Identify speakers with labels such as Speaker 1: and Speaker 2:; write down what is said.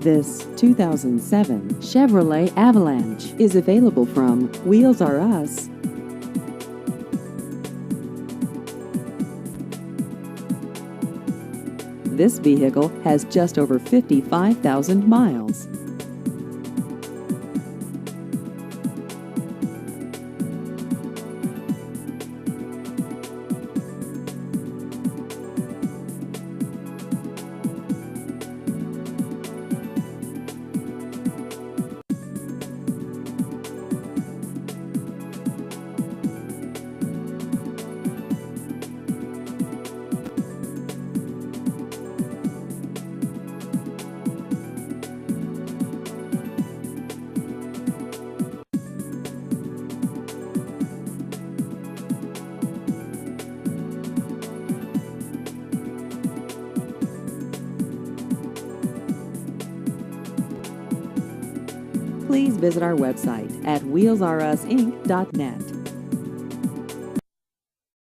Speaker 1: This 2007 Chevrolet Avalanche is available from Wheels R Us. This vehicle has just over 55,000 miles. Please visit our website at wheelsrusinc.net.